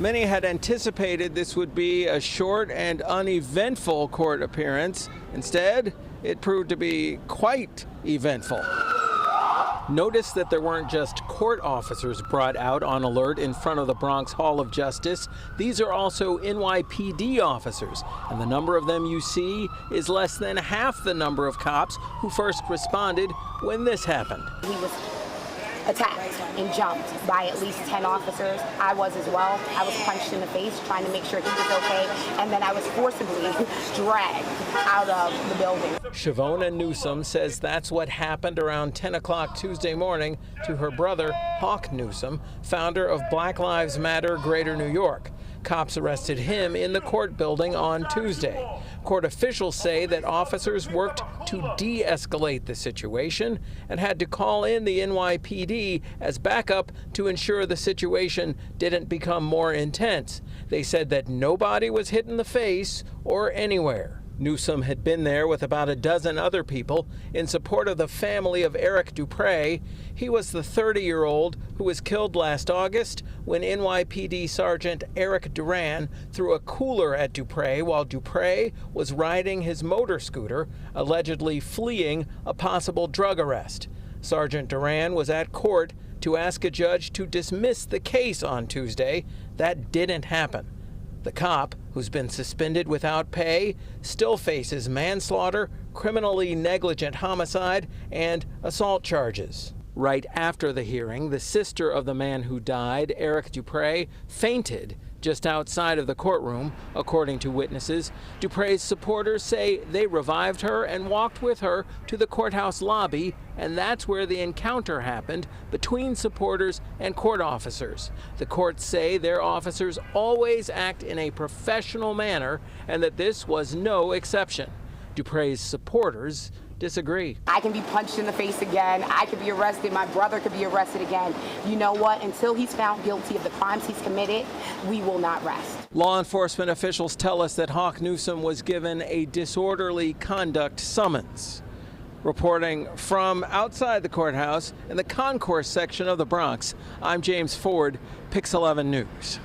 Many had anticipated this would be a short and uneventful court appearance. Instead, it proved to be quite eventful. Notice that there weren't just court officers brought out on alert in front of the Bronx Hall of Justice. These are also NYPD officers, and the number of them you see is less than half the number of cops who first responded when this happened. He was attacked and jumped by at least 10 officers. I was as well. I was punched in the face trying to make sure he was okay, and then I was forcibly dragged out of the building. Shavona Newsom says that's what happened around 10 o'clock Tuesday morning to her brother, Hawk Newsom, founder of Black Lives Matter Greater New York. Cops arrested him in the court building on Tuesday. Court officials say that officers worked to de-escalate the situation and had to call in the NYPD as backup to ensure the situation didn't become more intense. They said that nobody was hit in the face or anywhere. Newsom had been there with about a dozen other people in support of the family of Eric Dupre. He was the 30-year-old who was killed last August when NYPD Sergeant Eric Duran threw a cooler at Dupre while Dupre was riding his motor scooter, allegedly fleeing a possible drug arrest. Sergeant Duran was at court to ask a judge to dismiss the case on Tuesday. That didn't happen. The cop, who's been suspended without pay, still faces manslaughter, criminally negligent homicide, and assault charges. Right after the hearing, the sister of the man who died, Eric Dupre, fainted just outside of the courtroom, according to witnesses. Dupre's supporters say they revived her and walked with her to the courthouse lobby, and that's where the encounter happened between supporters and court officers. The courts say their officers always act in a professional manner and that this was no exception. Dupre's supporters disagree. I can be punched in the face again. I could be arrested. My brother could be arrested again. You know what? Until he's found guilty of the crimes he's committed, we will not rest. Law enforcement officials tell us that Hawk Newsom was given a disorderly conduct summons. Reporting from outside the courthouse in the concourse section of the Bronx, I'm James Ford, Pix 11 News.